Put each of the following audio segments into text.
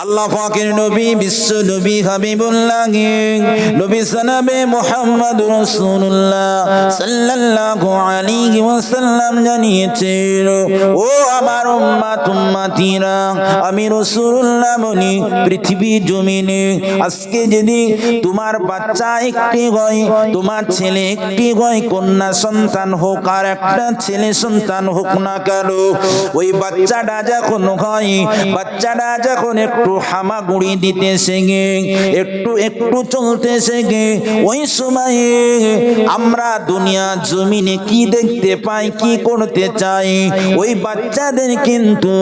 আল্লাহ পাকের নবী বিশ্ব নবী হাবিবুল্লাহ নবী সানাবে মুহাম্মদুর রাসূলুল্লাহ সাল্লাল্লাহু আলাইহি ওয়াসাল্লাম জানিয়েছেন, ও আমার উম্মতিরা, আমি রাসূলুল্লাহ বলি পৃথিবী জমিনে আজকে যদি তোমার বাচ্চা একটি হয়, তোমার ছেলে একটি হয়, কন্যা সন্তান হোক আর একটা ছেলে সন্তান হোক না কেন, ওই বাচ্চাটা যখন হয়, বাচ্চাটা যখন একটু হামাগুড়ি দিতে শেখে, একটু একটু চলতে শেখে, ওই সময়ে আমরা দুনিয়া জমিনে কি দেখতে পাই, কি করতে চাই, ওই বাচ্চাদের কিন্তু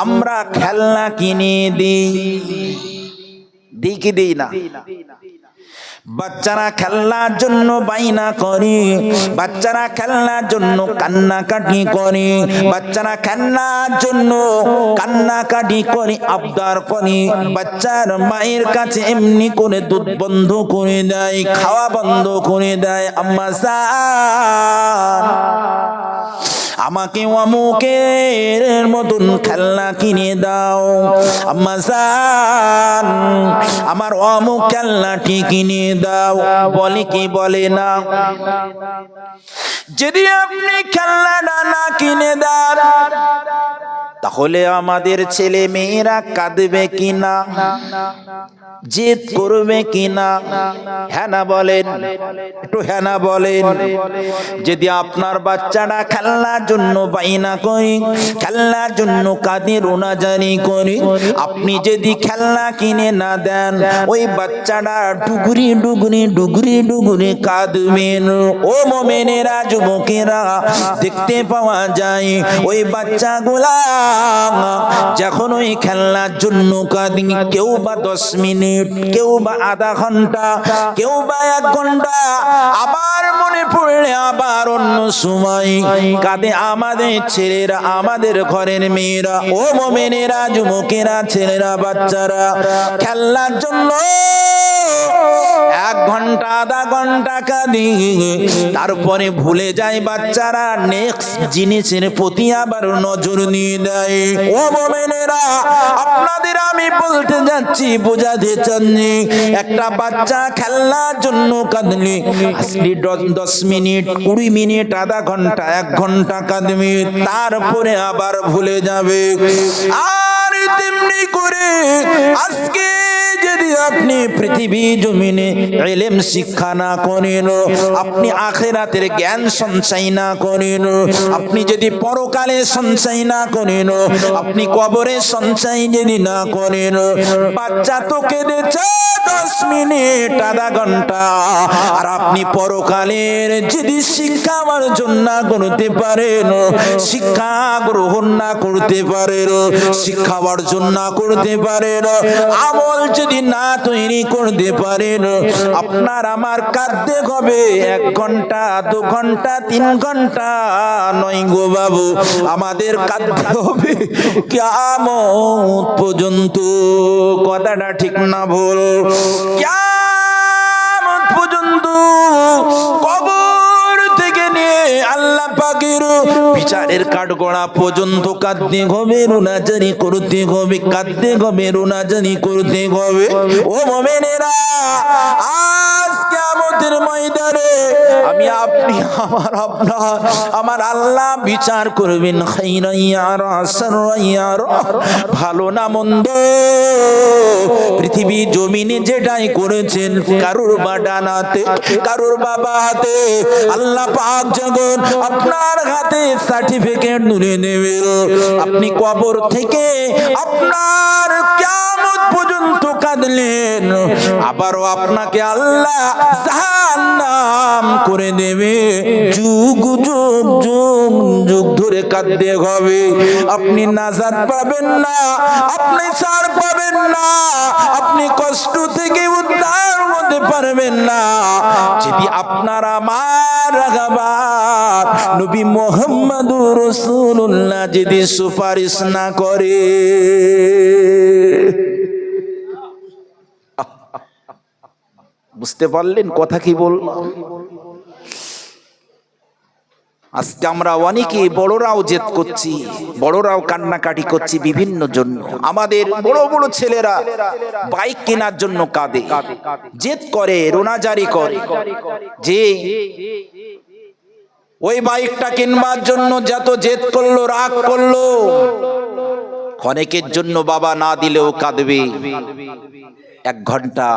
আমরা খেলনা কিনে দিই কি দিই না? বাচ্চারা খেলনার জন্য বাইনা করে, বাচ্চারা খেলনার জন্য কান্নাকাটি করে, বাচ্চারা খেলনার জন্য কান্নাকাটি করে, আবদার করে। বাচ্চার মায়ের কাছে এমনি করে দুধ বন্ধ করে দেয়, খাওয়া বন্ধ করে দেয়, আম্মা জান আমাকে অমুকের মতন খেলনা কিনে দাও, আম্মা জান আমার অমুক খেলনাটি কিনে দাও। বলে কি বলে না? যদি আপনি খেলনাটা না কিনে দেন তাহলে আমাদের ছেলে মেয়েরা কাঁদবে কিনা, জিদ করবে কিনা? হ্যাঁ না বলেন, একটু হ্যাঁ না বলেন। যদি আপনার বাচ্চাটা খেলনার জন্য বাইনা করে, খেলনার জন্য কাঁদে রোনাজারি করে, আপনি যদি খেলনা কিনে না দেন, ওই বাচ্চাটা ডুগরি ডুগরি ডুগরি ডুগরি কাঁদবেন। ও মোমেনেরা, যুবকেরা, দেখতে পাওয়া যায় ওই বাচ্চাগুলা যখন ওই খেলনার জন্য কাঁদি, কেউ বা 10 মিনিট, কেউ বা আধা ঘন্টা, কেউ বা 1 ঘন্টা, আবার মনে পড়লে আবার অন্য সময় কাঁদে আমাদের ছেলেরা, আমাদের ঘরের মেয়েরা। ও মোমেনেরা, যুবকেরা, ছেলেরা, বাচ্চারা, খেলনার জন্য 1 ঘন্টা আধা ঘন্টা কাঁদি, তারপরে ভুলে যায় বাচ্চারা, নেক্সট জিনিসের প্রতি আবার নজর নিয়ে দেয়। ও মোমেনেরা, আপনাদের আমি বলতে যাচ্ছি, বোঝাতে চাচ্ছি, একটা বাচ্চা খেলনার জন্য কাঁদলে আসলে 10 মিনিট, 20 মিনিট, আধা ঘন্টা, 1 ঘন্টা কাঁদবে, তারপরে আবার ভুলে যাবে। আর তেমনি করে আজকে যদি আপনি পৃথিবী জমিনে ইলম শিক্ষা না করেন, আপনি আখিরাতের জ্ঞান সঞ্চয় না করেন, আপনি যদি পরকালে সঞ্চয় না করেন, আপনি কবরে সঞ্চয় যদি না করেন, বাচ্চা তো কেঁদেছে 10 মিনিট, আধা ঘন্টা, আর আপনি পরকালের যদি শিক্ষা অর্জন না করতে পারেন, শিক্ষা গ্রহণ না করতে পারেন, শিক্ষা অর্জন না করতে পারেন, আমল যদি না তৈরি করতে পারেন, আপনার আমার কাঁদতে হবে 1 ঘন্টা, 2 ঘন্টা, 3 ঘন্টা নয় গো বাবু, আমাদের কাঁদতে হবে কিয়ামত পর্যন্ত। কথাটা ঠিক না ভুল? কিয়ামত পর্যন্ত কবর থেকে নিয়ে আল্লাহ পাকের বিচারের কাঠগড়া পর্যন্ত কাঁদতে হবে, রোনাজারি করতে হবে, কাঁদতে হবে, রোনাজারি করতে হবে। ও মোমেনেরা, আজ কিয়ামতের ময়দানে আমি আপনি আমার আপনার আমার আল্লাহ বিচার করবেন, খাইরাইয়ারা সাররাইয়ারা, ভালো না মন্দ, পৃথিবী জমিনে যেটাই করেছেন, কারুর বা ডানাতে, কারুর বাবা হাতে, আল্লাহ পাক যখন আপনার হাতে সার্টিফিকেট তুলে নেবে, আপনি কবর থেকে আপনার কিয়ামত পর্যন্ত কাঁদলেন, আবারও আপনাকে আল্লাহ জাহান্নাম করে দেবে, যুগ যুগ যুগ যুগ ধরে কাঁদতে হবে। আপনি নাজাত পাবেন না, আপনি ছাড় পাবেন না, আপনি কষ্ট থেকে উদ্ধার হতে পারবেন না, যদি আপনার আমার রাগাবার নবী মুহাম্মদুর রাসূলুল্লাহ যদি সুপারিশ না করে। বুঝতে পারলেন কথা কি বললাম? আজকে আমরা অনেকে বড়রাও জেদ করছি, বড়রাও কান্নাকাটি করছি বিভিন্ন জন্য। আমাদের বড় বড় ছেলেরা বাইক কেনার জন্য কাঁদে, জেদ করে, রোনাজারি করে যে ওই বাইকটা কিনবার জন্য যত জেদ করলো, রাগ করলো, ক্ষণিকের জন্য বাবা না দিলেও কাঁদবে। 1 ঘন্টা,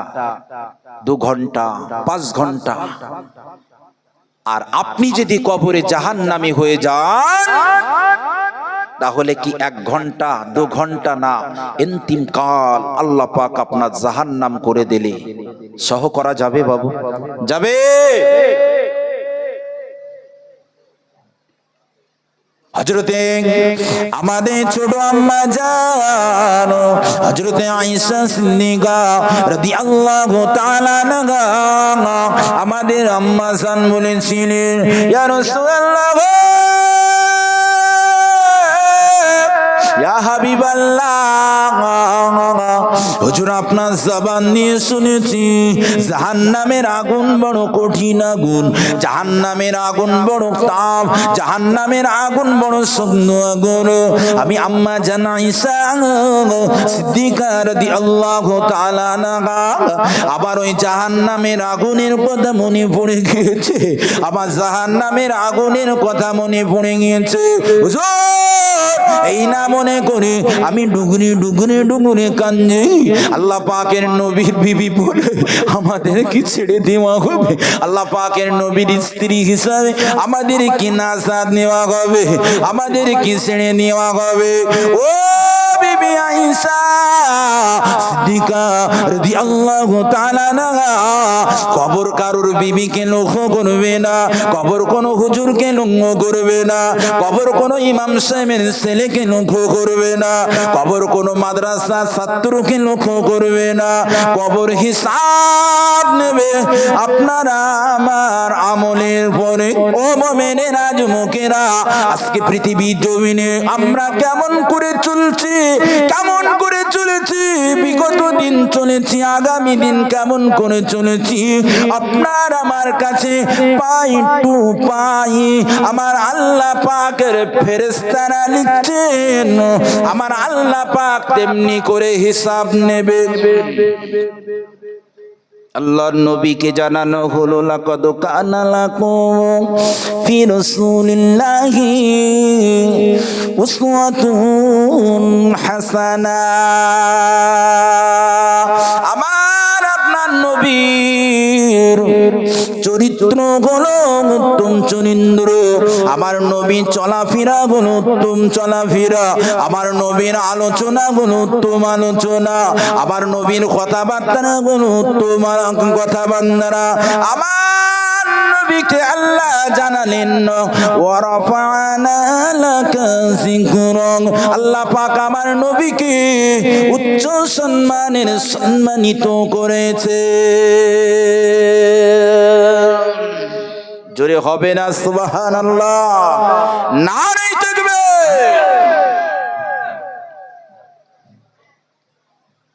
2 ঘন্টা, 5 ঘন্টা। আর আপনি যদি কবরে জাহান্নামী হয়ে যান, তাহলে কি 1 ঘন্টা 2 ঘন্টা না, অন্তিম কাল আল্লাহ পাক আপনার জাহান্নাম করে দিলে সহ করা যাবে বাবু? যাবে? হযরতে আমাদের ছোট আম্মা জান হযরতে আয়েশা সিদ্দিকা রাদিয়াল্লাহু তাআলা আনহা, আমাদের আম্মা জান বলেছিলেন, ইয়া রাসূলুল্লাহ, ইয়া হাবিবাল্লাহ, হুজুর আপনার জবান দিয়ে শুনেছি জাহান্নামের আগুন বড় কঠিন আগুন, জাহান্নামের আগুন বড় তাপ, জাহান্নামের আগুন বড় শুকনো আগুন। আমি আম্মা জান আয়েশা সিদ্দিকা রাদিয়াল্লাহু তাআলা আনহা আবার ওই জাহান্নামের আগুনের কথা মনে পড়ে গিয়েছে, আমার জাহান্নামের আগুনের কথা মনে পড়ে গিয়েছে। হুজুর এই না মনে করে আমি ডুগরি ডুগরি ডুগরি কান্দি, আল্লাহ পাকের নবীর বিবি বলে আমাদের কি ছেড়ে দেওয়া হবে? আল্লাহ পাকের নবীর স্ত্রী হিসাবে আমাদের কি নাজাত নেওয়া হবে? আমাদের কি ছেড়ে নেওয়া হবে? ও বিবি আয়েশা সিদ্দিকা রাদিয়াল্লাহু তাআলা আনহা, কবর কারুর বিবিকে লক্ষ্য করবে না, কবর কোন হুজুরকে লক্ষ্য করবে না, কবর কোন ইমাম সাহেবের ছেলেকে লক্ষ্য করবে না, কবর কোন মাদ্রাসা ছাত্রকে লক্ষ্য করবে না। কবর হিসাব নেবে আপনারা আমার আমলের পরে। ও মুমিনেরা, যুবকেরা, আজকে পৃথিবীর জমিনে আমরা কেমন করে চলছি, কেমন করে চলেছি, বিগত দিন চলেছি, আগামী দিন কেমন করে চলেছি, আপনার আমার কাছে পাই টু পাই আমার আল্লাহ পাকের ফেরেশতারা লিখছেন, আমার আল্লাহ পাক তেমনি করে হিসাব নেবে। আল্লাহর নবীকে জানানো হলো, লাকাদ কানা লাকুম ফি রাসূলিল্লাহি উসওয়াতুন হাসানা। আমার আপনার নবীর চরিত্র হলো উত্তম চরিত্র, আমার নবীর চলাফেরা হলো উত্তম চলাফেরা, আমার নবীর আলোচনা হলো উত্তম আলোচনা, আমার নবীর কথাবার্তা হলো উত্তম কথাবার্তা। আমার নবীকে আল্লাহ জানালেন, ওয়া রাফা'না লাকা যিকরাক, আল্লাহ পাক আমার নবীকে উচ্চ সম্মানের সম্মানিত করেছে। জোরে হবে না সুবহানাল্লাহ? নারে তাকবীর।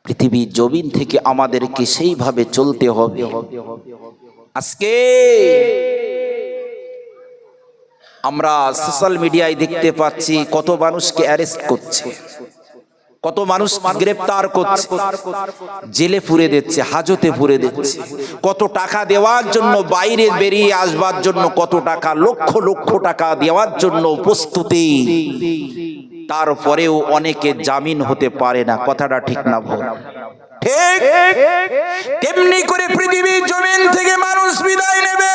পৃথিবীর জমিন থেকে আমাদেরকে সেইভাবে চলতে হবে। আজকে আমরা সোশ্যাল মিডিয়ায় দেখতে পাচ্ছি কত মানুষকে অ্যারেস্ট করছে, কত মানুষ গ্রেফতার করছে, জেলে পুরে দিচ্ছে, হাজতে পুরে দিচ্ছে। কত টাকা দেওয়ার জন্য, বাইরে বেরিয়ে আসবার জন্য কত টাকা, লক্ষ লক্ষ টাকা দেওয়ার জন্য প্রস্তুতি, তারপরেও অনেকে জামিন হতে পারে না। কথাটা ঠিক না ভুল? ঠিক তেমনি করে পৃথিবীর জমিন থেকে মানুষ বিদায় নেবে,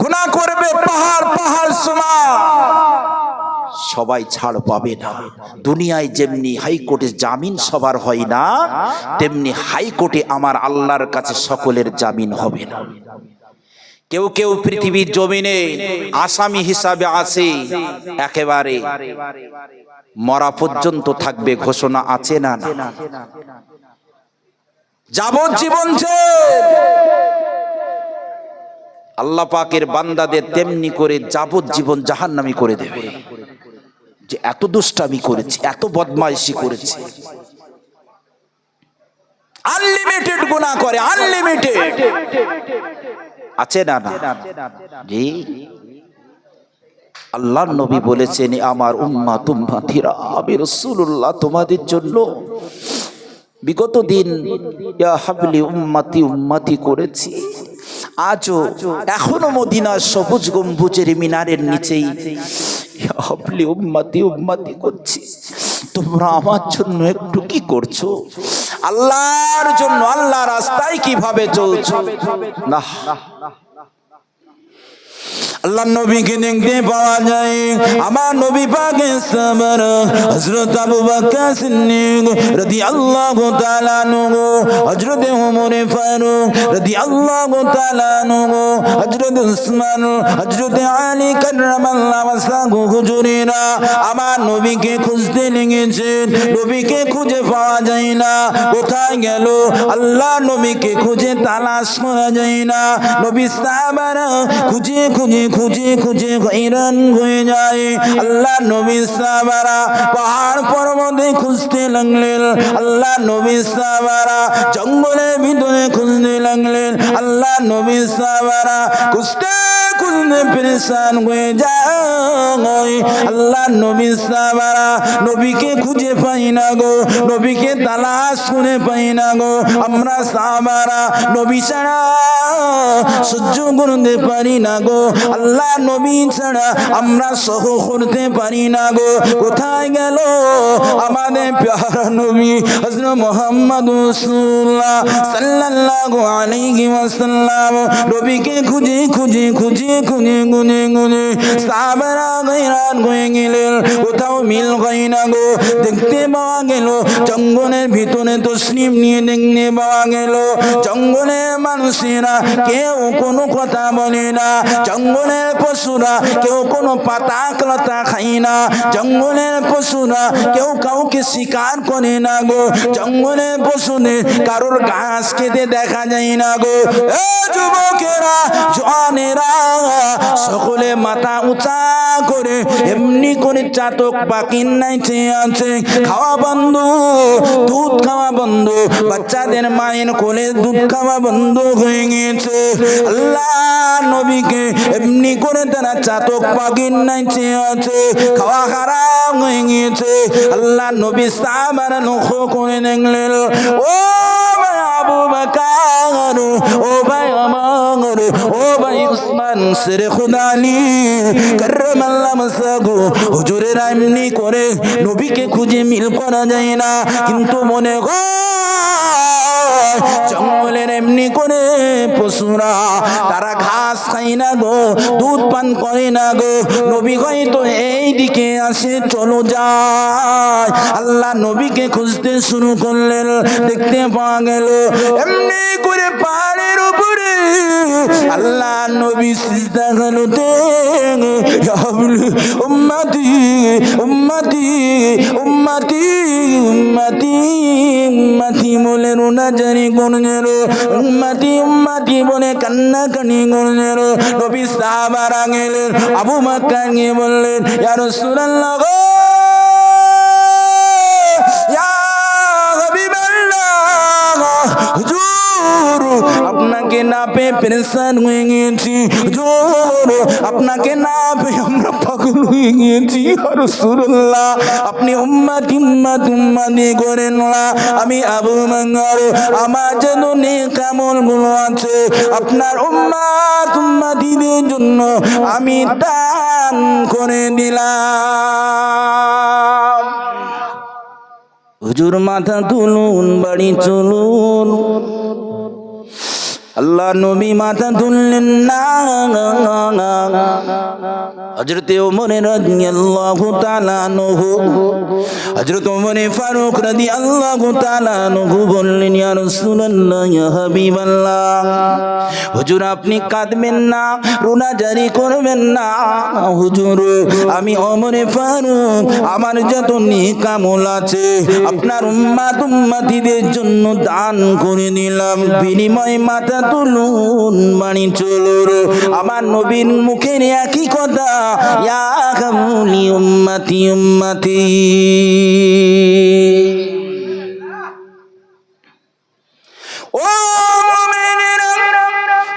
গুনাহ করবে পাহাড় পাহাড় সমান, সবাই ছাড় পাবে না। দুনিয়ায় যেমনি হাইকোর্টে জামিন সবার হয় না, তেমনি হাইকোর্টে আমার আল্লাহর কাছে সকলের জামিন হবে না। কেউ কেউ পৃথিবীর জমিনে আসামি হিসাবে আছে, একেবারে মরা পর্যন্ত থাকবে, ঘোষণা আছে না? যাবজ্জীবন আল্লাহ পাকের বান্দাদের তেমনি করে যাবজ্জীবন জাহান্নামী করে দেবে, যে এত দুষ্টামি করেছে, এত বদমাইশি করেছে, আনলিমিটেড গুনাহ করে, আনলিমিটেড। আছে না? জি, আল্লাহর নবী বলেছেন, আমার উম্মাত উম্মাতিরা, আমি রাসূলুল্লাহ তোমাদের জন্য বিগত দিন ইয়া হাবলি উম্মতি উম্মতি করেছি। আজও এখনো মদিনার সবুজ গম্বুজের মিনারের নিচেই ইয়া হাবলি উম্মতি উম্মতি করছি। তোমরা আমার জন্য একটু কি করছো? আল্লাহর জন্য, আল্লাহ রাস্তায় কিভাবে চলছো? না, আল্লাহ নবীকে দেখতে পাওয়া যায়। আমার নবী পাকের সাহাবার হযরত আবু বকর সিদ্দিক রাদিয়াল্লাহু তাআলা আনহু, হযরত ওমর ফারুক রাদিয়াল্লাহু তাআলা আনহু, হযরত উসমান, হযরত আলী কাররামাল্লাহু ওয়াজহাহু হুজুরেরা আমার নবীকে খুঁজতে লেগেছেন। নবীকে খুঁজে পাওয়া যায় না। কোথায় গেল? আল্লাহ নবীকে খুঁজে তালাশ করা যায় না। নবী সাহাবারা খুঁজে খুঁজে খুঁজে খুঁজে হয়রান হয়ে যায়। আল্লাহ নবী সাহাবারা পাহাড় পর্বতে খুঁজতে লাগলেন। আল্লাহ নবী সাহাবারা জঙ্গলের ভিতরে খুঁজতে লাগলেন। আল্লাহ নবী সাহাবারা খুঁজতে খুঁজতে পেরেশান হয়ে যায়। আল্লাহ নবী সাহাবারা নবীকে খুঁজে পাই না গো, নবীকে তালাশ করে পাই না গো। আমরা সাহাবারা নবী ছাড়া সহ্য করতে পারি না গো। আল্লাহ নবী ছাড়া আমরা সহ করতে পারি না গো। কোথায় গেল আমাদের প্যারা নবী হযরত মুহাম্মদ রাসূলুল্লাহ সাল্লাল্লাহু আলাইহি ওয়াসাল্লাম? নবীকে খুঁজে খুঁজে খুঁজে খুঁজে খুঁজে খুঁজে সাহাবারা হয়রান হয়ে গেলেন। কোথাও মিল হয় না গো। দেখতে পাওয়া গেল জঙ্গলের ভিতরে তসলিম নিয়ে দেখতে পাওয়া গেল জঙ্গলের মানুষেরা কেউ কোনো কথা বলে না। জঙ্গলের পশুরা কেউ কোনো পাতা লতা খায় না। জঙ্গলের পশুরা কেউ কাউকে শিকার করে না গো। জঙ্গলের পশুদের কারোর ঘাস খেতে দেখা যায় না গো। এ যুবকেরা, জওয়ানেরা, সকলে মাথা উঁচা করে এমনি করে চাতক পাখির নাইচে আছে। খাওয়া বন্ধ, দুধ খাওয়া বন্ধ, বাচ্চাদের মায়ের কোলে দুধ খাওয়া বন্ধ হয়ে গিয়েছে। আল্লাহ নবীকে এমনি করে তারা চাতক পাখির নাইচে আছে, খাওয়া হারাম হয়ে গিয়েছে। আল্লাহ নবী সাহাবারা লক্ষ্য করে দেখলেন, ও ভাই আবু বকর, ও ভাই ওমর, ও ভাই উসমান, শেরে খুদা আলী কাররামাল্লাহু ওয়াজহাহু হুজুরেরা এমনি করে নবীকে খুঁজে মিল করা যায় না। কিন্তু মনে হয় জঙ্গলের এমনি করে পশুরা তারা ঘাস খায় না গো, দুধ পান করে না গো। নবী হয়তো এই দিকে আসে, চলো যায়। আল্লাহ নবীকে খুঁজতে শুরু করলেন। দেখতে পাওয়া গেল এমনি করে পাহাড়ের উপরে আল্লাহ নবী সিজদা করতে, উম্মতি উম্মতি উম্মতি উম্মতি উম্মতি বলে রোনাজারি করলেন। উম্মতি উম্মতি বলে কান্নাকানি করলেন। নবী সাহাবারা গেলেন, আবু বকর গিয়ে বললেন, ইয়া রাসূলুল্লাহ গো, ইয়া হাবিবাল্লাহ, হুজুর আপনাকে না পেয়ে পেরেশান হয়ে গিয়েছি। হুজুর আপনাকে না পেয়ে আমরা পাগল হয়ে গিয়েছি। ইয়া রাসূলুল্লাহ আপনি উম্মতি উম্মতি উম্মতি করেন না। আমি আবু বকর, আমার যেন নেক আমলগুলো আছে আপনার উম্মত উম্মতিদের জন্য আমি দান করে দিলাম। হুজুর মাথা তুলুন, বাড়ি চলুন। আল্লাহ নবী মাথা তুললেন না। হযরত ওমর রাদিয়াল্লাহু তাআলা আনহু, হযরত ওমর ফারুক রাদিয়াল্লাহু তাআলা আনহু বললেন, ইয়া রাসূলুল্লাহ, ইয়া হাবিবাল্লাহ, হুজুর আপনি কাঁদবেন না, রোনাজারি করবেন না। হুজুর আমি ওমর ফারুক আমার যত নেক আমল আছে আপনার উম্মত উম্মতিদের জন্য দান করে দিলাম। বিনিময়ে মাথা তুলুন, বাড়ি চলুন। আমার নবীর মুখের একই কথা, ইয়া হাবলি উম্মতি উম্মতি। ও মুমিনেরা,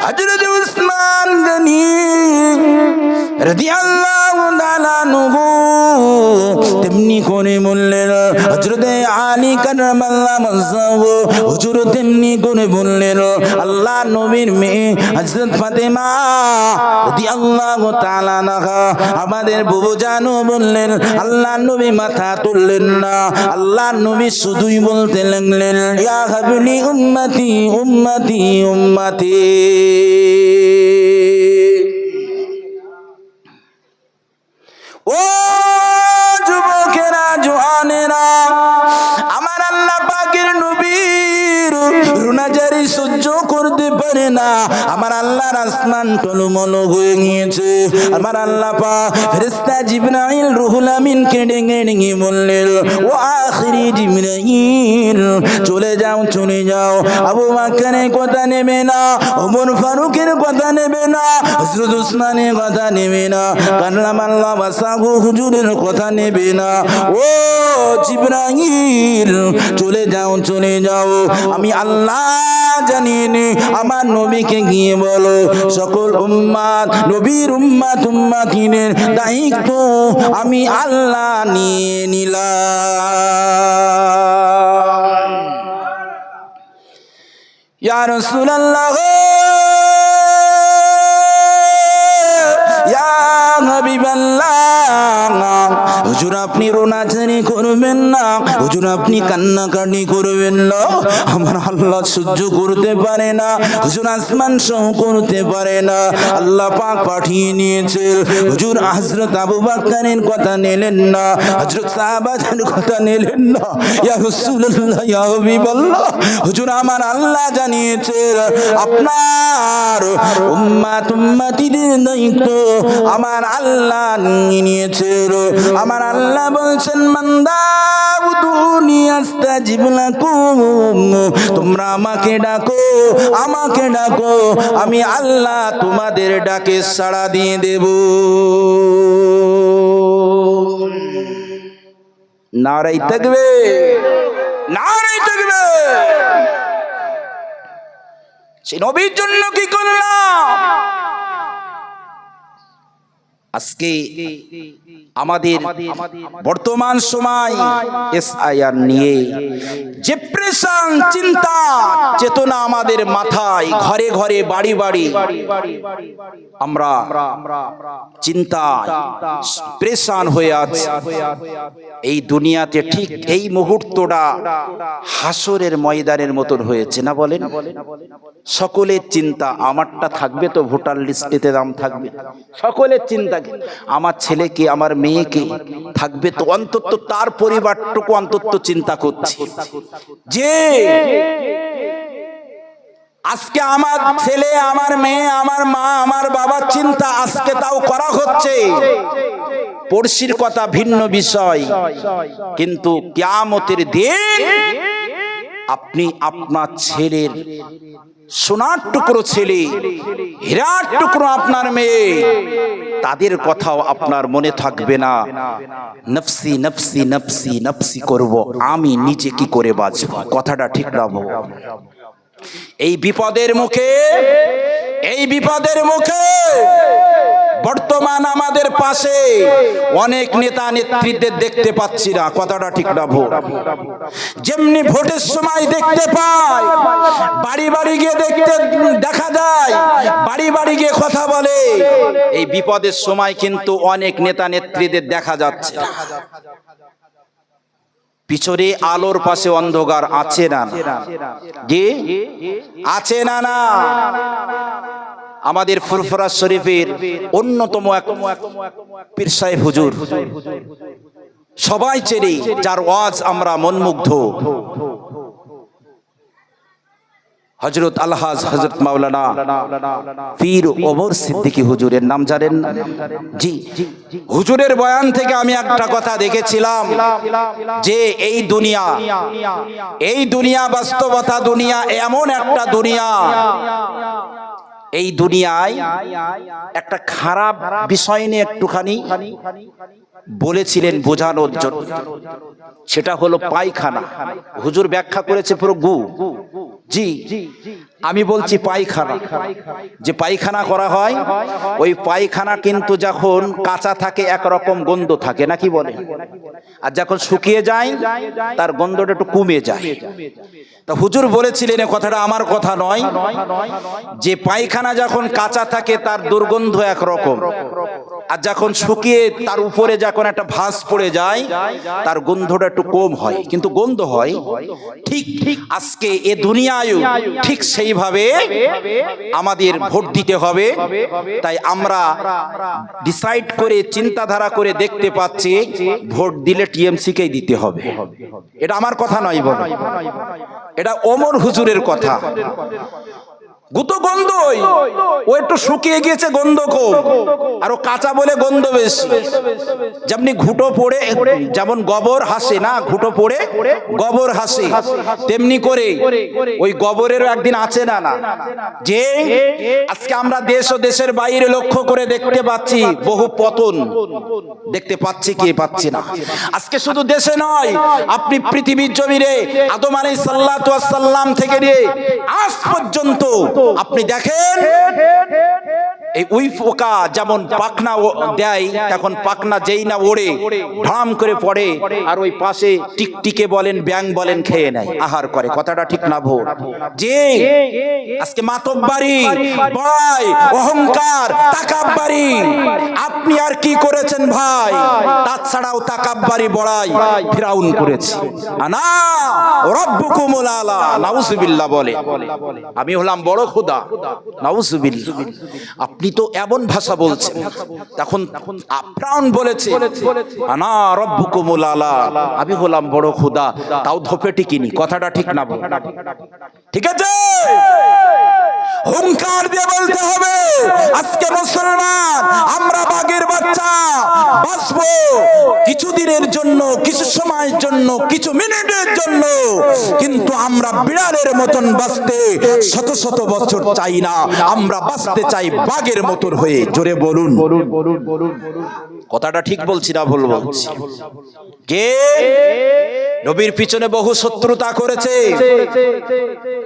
হযরত উসমান গনি রাদিয়াল্লাহু রাদিয়াল্লাহু তাআলা আনহু তেমনি করে বললেন, হযরত আলী কাররামাল্লাহু ওয়াজহাহু হুজুর তেমনি করে বললেন, আল্লাহ নবীর মেয়ে হযরত ফাতেমা রাদিয়াল্লাহু তাআলা আনহা আমাদের বুবু জানু বললেন, আল্লাহ নবী মাথা তুললেন না, আল্লাহ নবী শুধুই বলতে লাগলেন, ইয়া হাবিলি উম্মতি উম্মতি উম্মতি। ও যুবকেরা জওয়ানেরা, আমার আল্লাহ পাকের নবীর রুনাজারি সহ্য করতে পারে না, আমার আল্লাহর আসমান টলমল হয়ে গিয়েছে। আমার আল্লাহ পাক ফেরেশতা জিবরাইল রুহুল আমিনকে ডেকে ডেকে বললেন, ও আখিরি জিবরাইল চলে যাও চলে যাও, আবু বকরের কথা নেবে না, ওমর ফারুকের কথা নেবে না, হযরত উসমানের কথা নেবে না, কাররামাল্লাহু ওয়াজহাহু হুজুরের কথা নেবে না। ও জিবরাইল চলে যাও চলে যাও, আমি আল্লাহ জানিয়ে নে, আমার নবীকে গিয়ে বলো সকল উম্মাত নবীর উম্মাত উম্মাতিনের দায়িত্ব আমি আল্লাহ নিয়ে নিলাম। ইয়া রাসূলুল্লাহ, ইয়া হাবিবাল্লাহ, হুজুর আপনি রোনাজারি করবেন না, হুজুর আপনি কান্নাকাটি করবেন না, আমার আল্লাহ সহ্য করতে পারে না, হুজুর আসমান সহ করতে পারে না। আল্লাহ পাক পাঠিয়ে নিয়েছে, হুজুর হযরত আবু বকরের কথা নিলেন না, হযরত সাহাবাদের কথা নিলেন না। ইয়া রাসূলুল্লাহ, ইয়া হাবিবাল্লাহ, হুজুর আমার আল্লাহ জানিয়েছে আপনার উম্মাত উম্মতিদের দায়িত্ব আমার আল্লাহ নিয়ে নিয়েছে। আমার আল্লাহ বলছেন, বান্দা উদুনি আস্তাজিব লাকুম, তোমরা আমাকে ডাকো আমাকে ডাকো, আমি আল্লাহ তোমাদের ডাকে সাড়া দিয়ে দেব। নারায়ে তাকবীর, নারায়ে তাকবীর। সে নবীর জন্য কি করলাম? আজকে আমাদের বর্তমান সময় এসআইআর নিয়ে যে প্রেশান চিন্তা চেতনা আমাদের মাথায়, ঘরে ঘরে বাড়ি বাড়ি আমরা চিন্তায় প্রেশান হয়ে আছি। এই দুনিয়াতে ঠিক এই মুহূর্তটা হাসরের ময়দানের মতন হয়েছে না বলেন? সকলের চিন্তা আমারটা থাকবে তো, ভোটার লিস্টেতে নাম থাকবে, সকলের চিন্তা আমার ছেলেকে আমার মেয়েকে থাকবে তো, অন্তত তার পরিবারটুকু অন্তত চিন্তা করছে যে আজকে আমার ছেলে আমার মেয়ে আমার মা আমার বাবার চিন্তা আজকে তাও করা হচ্ছে। পড়শির কথা ভিন্ন বিষয়, কিন্তু কিয়ামতের দিন আপনি আপনার ছেলের সোনার টুকরো ছেলে, হীরার টুকরো আপনার মেয়ে, তাদের কথাও আপনার মনে থাকবে না। নফসি নফসি নফসি নফসি করব, আমি নিজে কি করে বাঁচব। কথাটা ঠিক না? এই বিপদের মুখে, এই বিপদের মুখে বর্তমান আমাদের পাশে অনেক নেতা নেত্রীদের দেখতে পাচ্ছি না। কথাটা ঠিক না? যেমনি ভোটের সময় দেখতে পাই, বাড়ি বাড়ি গিয়ে দেখা যায়, বাড়ি বাড়ি গিয়ে কথা বলে, এই বিপদের সময় কিন্তু অনেক নেতা নেত্রীদের দেখা যাচ্ছে। পিছনে আলোর পাশে অন্ধকার আছে না? জি আছে না? না, আমাদের ফুরফুরা শরীফের অন্যতম এক পীর সাহেব হুজুর, সবাই চেনে, যার ওয়াজ আমরা মনমুগ্ধ, হযরত আলহাজ হযরত মাওলানা পীর ওমর সিদ্দিকী হুজুরের নাম জানেন? জি, হুজুরের বয়ান থেকে আমি একটা কথা দেখেছিলাম যে এই দুনিয়া বাস্তবতা, দুনিয়া এমন একটা দুনিয়া, এই দুনিয়ায় একটা খারাপ বিষয় নিয়ে একটুখানি বলেছিলেন বোঝানোর জন্য, সেটা হলো পায়খানা। হুজুর ব্যাখ্যা করেছে পুরো গু, জি, আমি বলছি পায়খানা, যে পায়খানা করা হয়, ওই পায়খানা কিন্তু যখন কাঁচা থাকে একরকম গন্ধ থাকে, নাকি বলে? আর যখন শুকিয়ে যায় তার গন্ধটা একটু কমে যায়। তা হুজুর বলেছিলেন, এ কথাটা আমার কথা নয়, যে পায়খানা যখন কাঁচা থাকে তার দুর্গন্ধ একরকম, আর যখন শুকিয়ে তার উপরে যখন একটা ভাঁজ পড়ে যায় তার গন্ধটা একটু কম হয়, কিন্তু গন্ধ হয়। ঠিক আজকে এ দুনিয়ায়ও ঠিক সেইভাবে আমাদের ভোট দিতে হবে। তাই আমরা ডিসাইড করে চিন্তাধারা করে দেখতে পাচ্ছি ভোট দিলে টিএমসি কেই দিতে হবে। এটা আমার কথা নয়, বলো, এটা ওমর হুজুরের কথা। গুতো গন্ধই, ও একটু শুকিয়ে গিয়েছে গন্ধ কম, আর ও কাঁচা বলে গন্ধ বেশি। যেমনি ঘুটো পড়ে যেমন গোবর হাসে না, ঘুটো পড়ে গোবর হাসে, তেমনি করে ওই গোবরেরও একদিন আছে না না, যে আজকে আমরা দেশ ও দেশের বাইরে লক্ষ্য করে দেখতে পাচ্ছি বহু পতন দেখতে পাচ্ছি, কি পাচ্ছি না। আজকে শুধু দেশে নয়, আপনি পৃথিবীর জমিনে আদম আলাইহিস সালাতু ওয়াস সালাম থেকে নিয়ে আজ পর্যন্ত আপনি দেখেন, এই উই পোকা যেমন পাখনা দেয়, তখন পাখনা যেই না ওড়ে ঢাম করে পড়ে, আর ওই পাশে টিকটিকে বলেন ব্যাং বলেন খেয়ে নেয়, আহার করে। কথাটা ঠিক না ভুল? যে আজকে মাতব্বারি, বড়াই, অহংকার, তাকাব্বারি আপনি আর কি করেছেন ভাই? তাছাড়াও তাকাব্বারি, বড়াই ফিরাউন করেছে। আনা রাব্বুকুমুল আলা, নাউজুবিল্লাহ বলে, আমি হলাম বড় খোদা, নাউজুবিল্লাহ। আপনি তো এমন ভাষা বলছেন, তখন ফিরাউন বলেছে আনা রাব্বুকুমুল আলা, আমি হলাম বড় খোদা, তাও ধোপে টিকিনি। কথাটা ঠিক না বল? ঠিক আছে, হুঙ্কার দিয়ে বলতে হবে, আজকে মুসলমান আমরা বাঘের বাচ্চা, বাঁচবো কিছুদিনের জন্য, কিছু সময়ের জন্য, কিছু মিনিটের জন্য, কিন্তু আমরা বিড়ালের মতন বাঁচতে শত শত বছর চাই না, আমরা বাঁচতে চাই বাঘের মতন হয়ে। জোরে বলুন, কথাটা ঠিক বলছি না ভুল বলছি? কে নবীর পিছনে বহু শত্রুতা করেছে?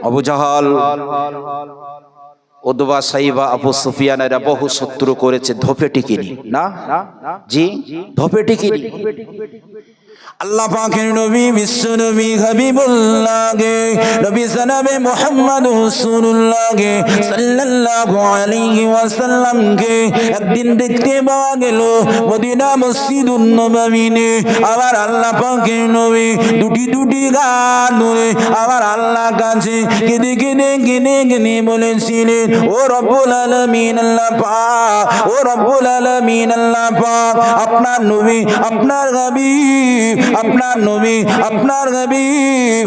আবু জাহাল, উতবা, সাইবা, আবু সুফিয়ান, এরা বহু শত্রু করেছে, ধোপে টিকিনি না। জি, ধোপে টিকিনি। আল্লাহ পাকের নবী, বিশ্ব নবী হাবিবুল্লাহ গে, নবী জনাবে মুহাম্মদ রাসূলুল্লাহ গে সাল্লাল্লাহু আলাইহি ওয়াসাল্লাম কে একদিন দেখতে পাওয়া গেল মদিনা মসজিদুন নববীতে। আবার আল্লাহ পাকের নবী দুটি গান ধরে আবার আল্লাহ কাছে কেঁদে কেঁদে বলেছিলেন, ও রব্বুল আলামিন আল্লাহ পাক, ও রব্বুল আলামিন আল্লাহ পাক, আপনার নবী, আপনার হাবিব, আপনার নবী, আপনার হাবিব,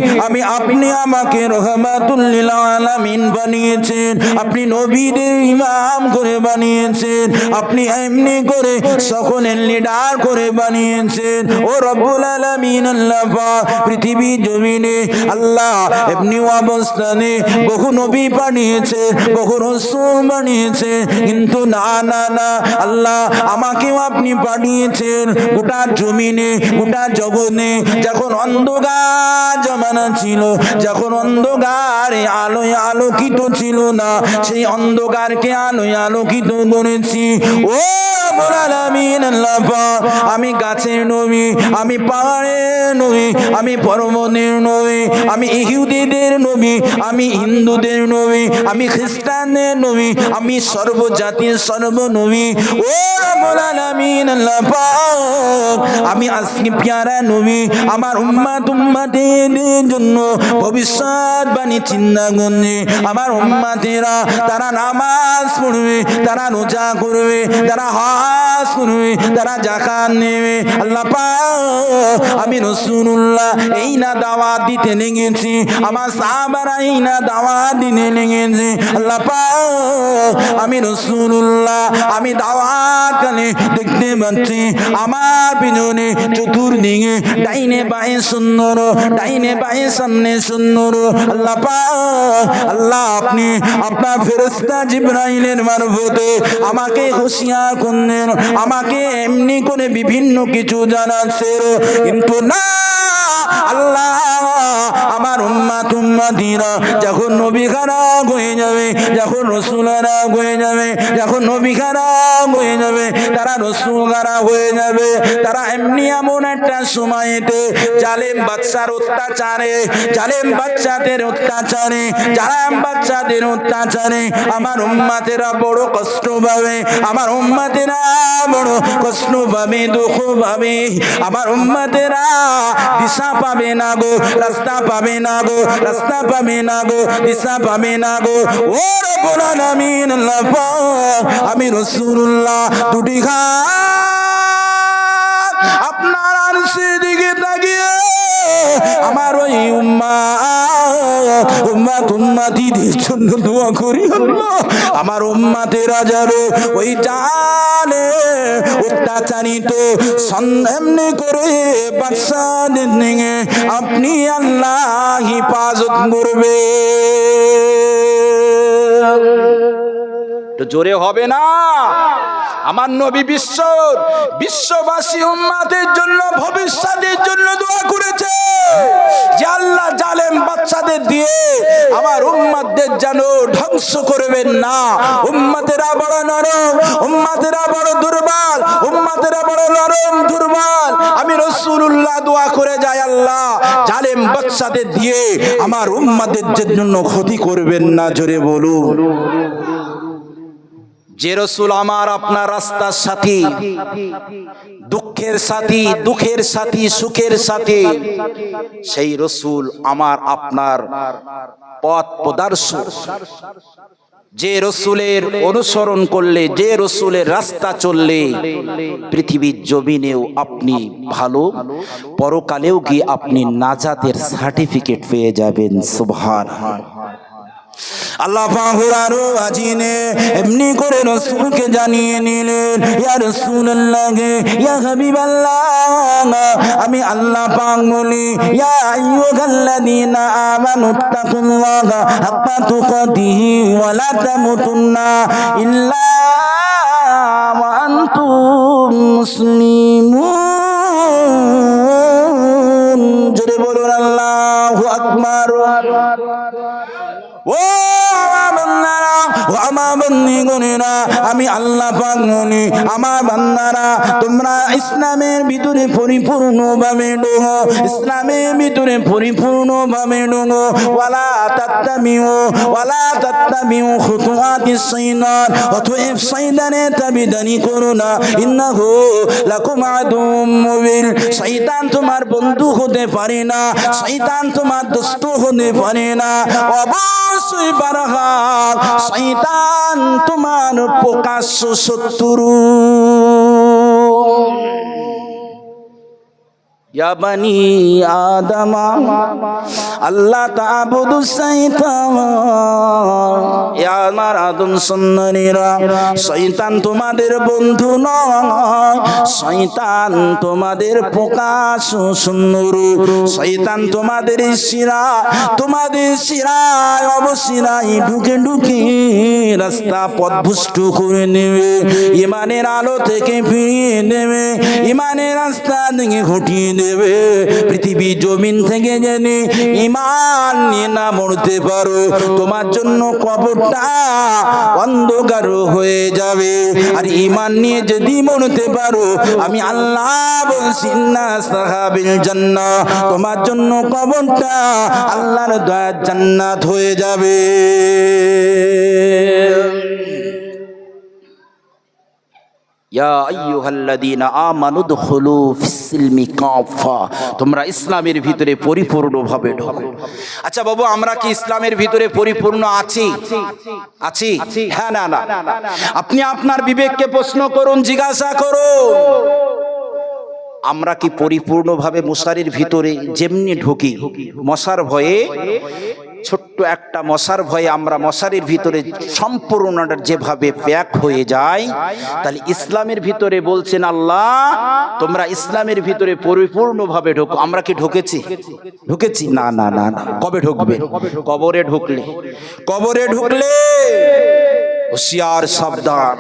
আপনি আমাকে রহমাতুল লিল আলামিন বানিয়েছেন, আপনি নবীদের ইমাম করে বানিয়েছেন, আপনি এমনি করে সকলের লিডার করে বানিয়েছেন। ও রব্বুল আলামিন আল্লাহ পাক, পৃথিবী জমিনে আল্লাহ এমনি অবস্থানে বহু নবী বানিয়েছে, বহু রাসূল বানিয়েছে, কিন্তু না না না আল্লাহ, আমাকেও আপনি পাঠিয়েছেন গোটা জমিনে, গোটা জগনে। যখন অন্ধকার জমানা ছিল, যখন অন্ধকারে আলোয় আলোকিত ছিল না, সেই অন্ধকারকে আলোয় আলোকিত করেছি। ও রব্বুল আলামিন আল্লাহ পাক, আমি গাছের নবী, আমি পাহাড়ের নবী, আমি পর্বতের নবী, আমি ইহুদিদের নবী, আমি হিন্দুদের নবী, আমি খ্রিস্টানদের নবী, আমি সর্বজাতির সর্বনবী। ও রব্বুল আলামিন আল্লাহ পাক, আমি আজকে প্যারা নবী, আমার উম্মতের জন্য ভবিষ্যৎবাণী চিন্তা করছে। আমার উম্মতেরা তারা নামাজ পড়বে, তারা রোজা করবে, তারা হজ করবে, তারা যাকাত নেবে। আল্লাহ পাক, আমি রাসূলুল্লাহ এই না দাওয়াত দিতে লেগেছি, আমার সাহাবারা এই না দাওয়াত দিতে লেগেছে। আল্লাহ পাক, আমি রাসূলুল্লাহ, আমি দাওয়াত কানে দেখতে পাচ্ছি আমার পিছনে চতুর্দিকে ডাইনে বাঁয়ে সুন্দর, ডাইনে বাঁয়ে সামনে সুন্দর। আল্লাহ পাক, আল্লাহ আপনি আপনার ফেরেশতা জিবরাইলের মারফতে আমাকে হুঁশিয়ার করলেন, আমাকে এমনি করে বিভিন্ন কিছু জানাচ্ছেন, কিন্তু না আল্লাহ, আমার উম্মত উম্মতিরা যখন নবী খারাপ হয়ে যাবে, যখন রসুল খারাপ হয়ে যাবে, যখন নবী খারাপ হয়ে যাবে, তারা রসুল খারাপ হয়ে যাবে, তারা এমনি এমন একটা সময়তে জালেম বাদশার অত্যাচারে, জালেম বাচ্চাদের অত্যাচারে, জালেম বাচ্চাদের অত্যাচারে আমার উম্মতেরা বড় কষ্ট পাবে, আমার উম্মতেরা বড় কষ্ট পাবে, দুঃখ পাবে, আমার উম্মতেরা দিশা পাবে না গো, রাস্তা পাবে না গো, রাস্তা পাবে না গো, দিশা পাবে না গো। ও রব্বুল আলামিন আল্লাহ পাক, আমি রাসূলুল্লাহ দুটি হাত আপনার আরশের দিকে তাকিয়ে আমার ওই উম্মতিদের জন্য দোয়া করি আল্লাহ, আমার উম্মতেরা যাবে ওই জালে অত্যাচারিত এমনি করে বাদশাদের নিয়ে আপনি আল্লাহ হিফাজত করবে। জোরে হবে না? আমার নবী বিশ্ববাসী উম্মতের জন্য ভবিষ্যতের জন্য দোয়া করেছে যে আল্লাহ জালেম বাচ্চাদের দিয়ে আমার উম্মতদের যেন ধ্বংস করবেন না। উম্মতেরা বড় নরম, উম্মতেরা বড় দুর্বল, উম্মতেরা বড় নরম দুর্বল। আমি রাসূলুল্লাহ দোয়া করে যাই আল্লাহ জালেম বাচ্চাদের দিয়ে আমার উম্মতের জন্য ক্ষতি করবেন না। জোরে বলুন। যে রসুল আমার আপনার রাস্তার সাথী, দুঃখের সাথী, দুঃখের সাথী, সুখের সাথী, সেই রসুল আমার আপনার পথ প্রদর্শক। যে রসুলের অনুসরণ করলে, যে রসুলের রাস্তা চললে পৃথিবীর জমিনেও আপনি ভালো, পরকালেও গিয়ে আপনি নাজাতের সার্টিফিকেট পেয়ে যাবেন। সুবহানাল্লাহ। আল্লাহ পাক কুরআনে আজিনে এমনি করে রাসূলকে জানিয়ে নিলেন, ইয়া রাসূলুল্লাহ, ইয়া হাবিবাল্লাহ, আমি আল্লাহ পাক বলি, ইয়া আইয়ুহাল্লাযীনা আমানুত্তাকুল্লাহা হাক্কা তুকাতিহি ওয়া লা তামুতুন্না ইল্লা ওয়া আনতুম মুসলিমুন। জোরে বলুন আল্লাহু আকবার। ও আমার বন্ধুগণেরা, আমি আল্লাহ পাক বলি, আমার বান্দারা তোমরা ইসলামের ভিতরে পরিপূর্ণভাবে ঢোকো, ইসলামের ভিতরে পরিপূর্ণভাবে ঢোকো। ওয়ালা তাত্তাবিউ খুতুওয়াতিস শাইতান, অতএব শয়তানের তাবেদারি করো না। ইন্নাহু লাকুম আদুউম মুবিন, শয়তান তোমার বন্ধু হতে পারে না, শয়তান তোমার দোস্ত হতে পারে না। অবশ্যই বারহাত শয়তান তোমার প্রকাশ্য শত্রু। ইয়া বানি আদম আল্লাহ তা'বুদু শাইতান, ইয়া আমার আদম সন্তানেরা, শয়তান তোমাদের বন্ধু নয়, শয়তান তোমাদের প্রকাশ্য শত্রু। শয়তান তোমাদের শিরায় অবশিরায় ঢুকে ঢুকে রাস্তা পথভ্রষ্ট করে নেবে, ইমানের আলো থেকে ফিরিয়ে নেবে, ইমানের রাস্তা থেকে ঘটিয়ে দেবে। পৃথিবী জমিন থেকে জেনে ঈমান নিয়ে না মরতে পারো, তোমার জন্য কবরটা অন্ধকার হয়ে যাবে। আর ঈমান নিয়ে যদি মরতে পারো, আমি আল্লাহ বলছি না সাহাবিল জান্নাহ, তোমার জন্য কবরটা আল্লাহর দয়ার জান্নাত হয়ে যাবে। ইয়া আইয়ুহাল্লাযীনা আমানু দুখুলু ফিস-সিলমি কাফা, তোমরা ইসলামের ভিতরে পরিপূর্ণভাবে ঢোকো। আচ্ছা বাবু, আমরা কি ইসলামের ভিতরে পরিপূর্ণ আছি? আছি? হ্যাঁ না না? আপনি আপনার বিবেককে প্রশ্ন করুন, জিজ্ঞাসা করুন, আমরা কি পরিপূর্ণভাবে মশারির ভিতরে যেমনি ঢুকি, মশার ভয়ে, ছোট্ট একটা মশার ভয়ে আমরা মশারির ভিতরে সম্পূর্ণটা যেভাবে প্যাক হয়ে যায়, তাহলে ইসলামের ভিতরে বলছেন আল্লাহ তোমরা ইসলামের ভিতরে পরিপূর্ণভাবে ঢোকো। আমরা কি ঢুকেছি? ঢুকেছি? না না না না। কবে ঢুকবে? কবরে ঢুকলে। কবরে ঢুকলে হুঁশিয়ার, সাবধান।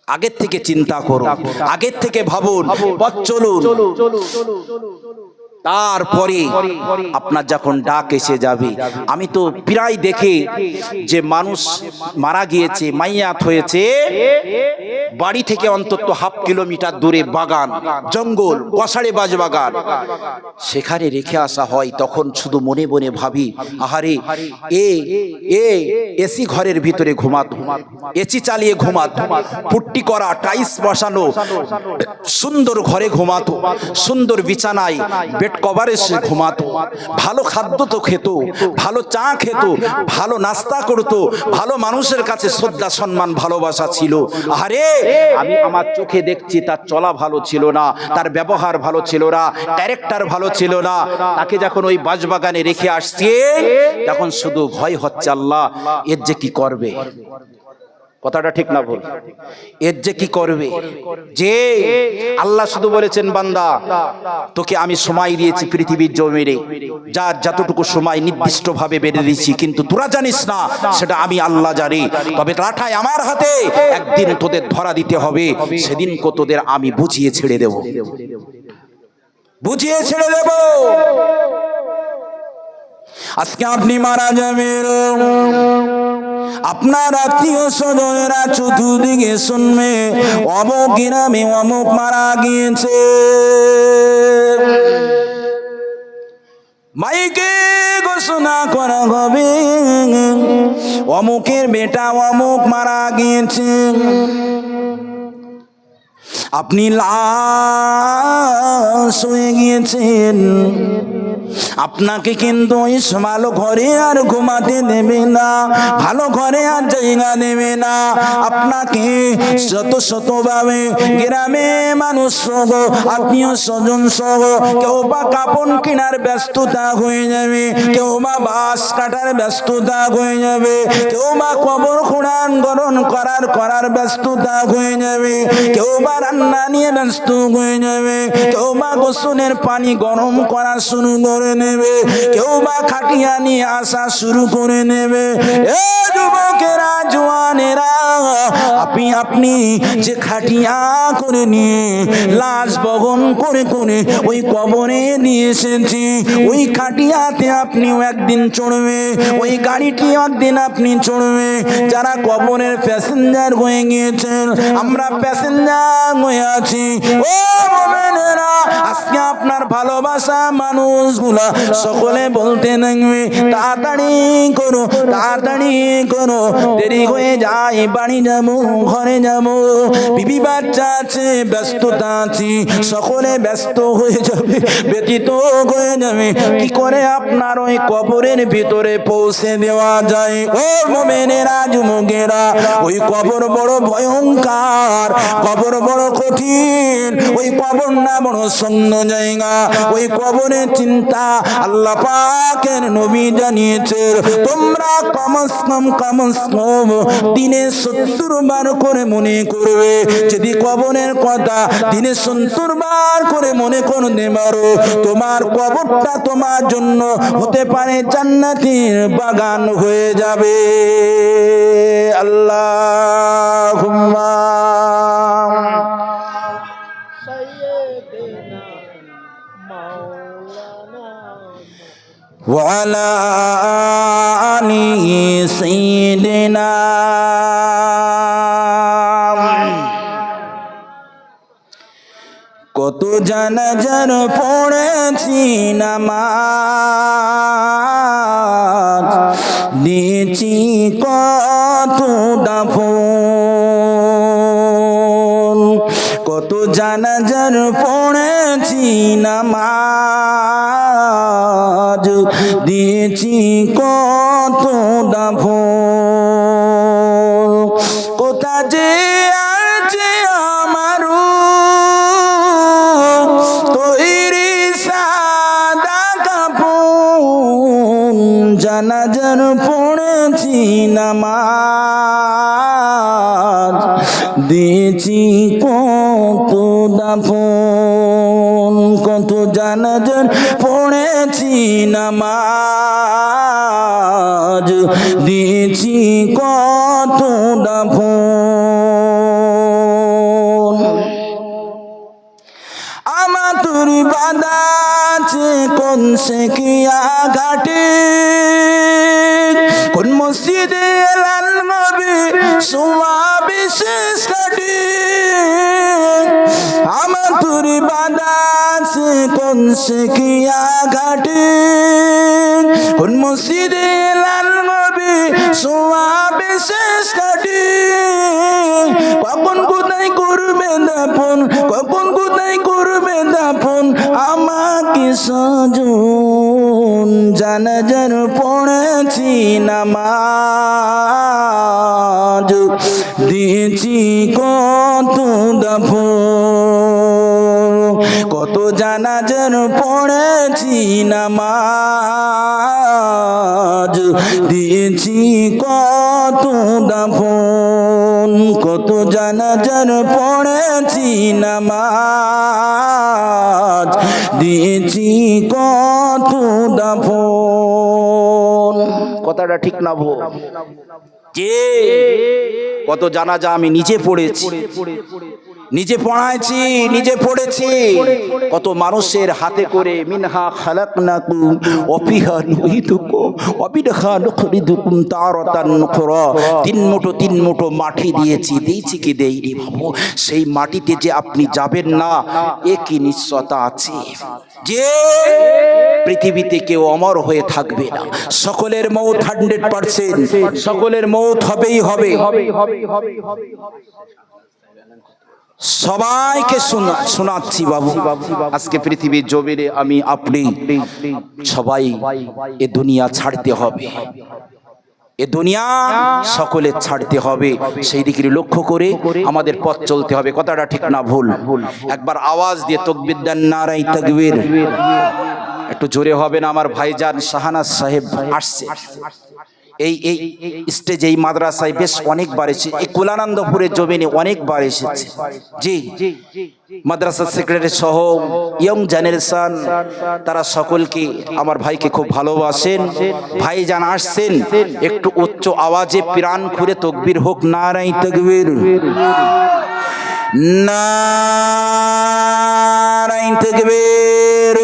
আগের থেকে চিন্তা করুন, আগের থেকে ভাবুন, পথ চলুন। তারপরে আপনার যখন ডাক এসে যাবে, আমি তো প্রায় দেখে যে মানুষ মারা গিয়েছে, মাইয়াত হয়েছে, বাড়ি থেকে অন্তত হাফ কিলোমিটার দূরে বাগান, জঙ্গল, কসাড়ে বাজ বাগান, সেখানে রেখে আসা হয়। তখন শুধু মনে মনে ভাবি, আহারে এসি ঘরের ভিতরে ঘুমাতো, এসি চালিয়ে ঘুমাতো, পুট্টি করা টাইলস বসানো সুন্দর ঘরে ঘুমাতো, সুন্দর বিছানায় বেড কভারে সে ঘুমাতো, ভালো খাদ্য তো খেত, ভালো চা খেত, ভালো নাস্তা করতো, ভালো মানুষের কাছে শ্রদ্ধা সম্মান ভালোবাসা ছিল। আরে আমি আমার চোখে দেখছি তার চলা ভালো ছিল না, তার ব্যবহার ভালো ছিল না, ক্যারেক্টার ভালো ছিল না। তাকে যখন ওই বাজবাগানে রেখে আসছে, তখন শুধু ভয় হচ্ছে, আল্লাহ এর যে কি করবে। কথাটা ঠিক না ভুল? এর যে কি করবে, যে আল্লাহ শুধু বলেছেন, বান্দা তোকে আমি সময় দিয়েছি পৃথিবীর জমিনে, যার যতটুকু সময় নির্দিষ্ট ভাবে বেঁধে দিয়েছি, কিন্তু তোরা জানিস না, সেটা আমি আল্লাহ জানি। তবে লাঠায় আমার হাতে, একদিন তোদের ধরা দিতে হবে, সেদিন কো তোদের আমি বুঝিয়ে ছেড়ে দেব, বুঝিয়ে ছেড়ে দেব। আজকে আপনি মারা যাবেন, আপনার আত্মীয় স্বজনেরা চতুর্দিকে শুনবে, অমুক গ্রামে অমুক মারা গিয়েছে, মাইকে ঘোষণা করা হবে, অমুকের বেটা অমুক মারা গিয়েছে। আপনি লাশ হয়ে গিয়েছেন, আপনাকে কিন্তু ওই ভালো ঘরে আর ঘুমাতে দেবে না, ভালো ঘরে আর জায়গা দেবে না। আপনাকে শত শত ভাবে গ্রামে মানুষ সহ, আত্মীয় স্বজন সহ, কেউ বা কাপড় কেনার ব্যস্ততা হয়ে যাবে, কেউ বা বাঁশ কাটার ব্যস্ততা হয়ে যাবে, কেউ বা কবর খোঁড়ান গরণ করার ব্যস্ততা হয়ে যাবে, কেউ বা রান্না নিয়ে ব্যস্ত হয়ে যাবে, কেউ বা গোসলের পানি গরম করা শুরু করে নেবে, কেউ বা খাটিয়া নিয়ে আসা শুরু করে নেবে। এ যুবকেরা, জওয়ানেরা, আপনি যে খাটিয়া করে নিয়ে লাশ বহন করে করে ওই কবরে নিয়ে এসেছি, ওই খাটিয়াতে আপনিও একদিন চড়বে, ওই গাড়িটি একদিন আপনি চড়বে। যারা কবরের প্যাসেঞ্জার হয়ে গিয়েছেন, আমরা প্যাসেঞ্জার হয়ে আছি। ও মুমিনেরা, আজকে আপনার ভালোবাসা মানুষগুলা সকলে বলতে থাকবে, তাড়াতাড়ি করো, তাড়াতাড়ি করো, দেরি হয়ে যায়, বাড়ি যাবো, ঘরে যাবো, বিবি বাচ্চা আছে, ব্যস্ততা আছি, সকলে ব্যস্ত হয়ে যাবে, ব্যতীত হয়ে যাবে। কি করে আপনার ওই কবরের ভিতরে পৌঁছে দেওয়া যায়? ও মুমিনেরা, যুবকেরা, ওই কবর বড় ভয়ঙ্কর, কবর বড় কঠিন, ওই কবর না বড় শূন্য জায়গা। ওই কবরের চিন্তা আল্লাহ পাকের নবী জানিয়েছেন, তোমরা কমস কম দিনে 70 বার করে মনে করবে। যদি কবরের কথা দিনে 70 বার করে মনে করতে পারো, তোমার কবরটা তোমার জন্য হতে পারে জান্নাতের বাগান হয়ে যাবে। আল্লাহুম্মা ওয়ালা আলি সাইয়্যিদিনা। কত জানাজার পড়েছি নামাজ, দিয়েছি কত দাফন, কত জানাজার পড়েছি নামাজ, দিয়েছি কত দাফন। কোথা যে আছে আমার তৈরি সাদা কাপড়, জানাজার পড়েছি নামাজ, দিয়েছি কত দাফন। কত জানাজার পড়েছি নামাজ, দিয়েছি কত দাফন। আমার তোর বাদা আছে কোন সে কিয়া ঘাটে কোন মসজিদে এলান নবী সোয়া বিশেষ ঘাটে আমার তুরি বাঁধা আছে কোন সে কিয়া ঘাটে কোন মসজিদে এলান নবী সোয়া বিশেষ ঘাটে কখন কোথায় করবে দাপন কখন কোথায় করবে দাপন আমাকে সজন জানাজার পড়েছি নামাজ দিয়েছি কত দাফন কত জানাজার পড়েছি নামাজ দিয়েছি কত দাফন কত জানাজার পড়েছি নামাজ দিয়েছি কত দাফন কথাটা ঠিক না ভো কে কত জানাজা আমি নিজে পড়েছি নিজে পড়াইছি নিজে পড়েছি কত মানুষের হাতে করে মিনহা খালাকনাকুম ওয়া ফিহা নুঈদুকুম ওয়া মিনহা নুখরিজুকুম তারাতান উখরা তিন মুঠো মাটি দিয়েছি কি দেইনি বাবু সেই মাটিতে যে আপনি যাবেন না এ কি নিশ্চয়তা আছে যে পৃথিবীতে কেউ অমর হয়ে থাকবে না সকলের মওত 100% সকলের মওত হবেই হবে সবাইকে শোনাচ্ছি বাবু আজকে পৃথিবীর জমিনে আমি আপনি সবাই এ দুনিয়া ছাড়তে হবে এ দুনিয়া সকলে ছাড়তে হবে সেই দিকে লক্ষ্য করে আমাদের পথ চলতে হবে কথাটা ঠিক না ভুল একবার আওয়াজ দিয়ে তাকবীর দেন নারায়ে তাকবীর একটু জোরে হবে না আমার ভাইজান শাহানাজ সাহেব আসছে এই স্টেজে এই মাদ্রাসায় বেশ অনেকবার এসেছে এই কুলানন্দপুরের জমিনে অনেকবার এসেছে জি মাদ্রাসার সেক্রেটারি সহ ইয়ং জেনারেশন তারা সকলকে আমার ভাইকে খুব ভালোবাসেন ভাইজান আসছেন একটু উচ্চ আওয়াজে প্রাণ খুলে তাকবীর হোক নারায়ে তাকবীর নারায়ে তাকবীর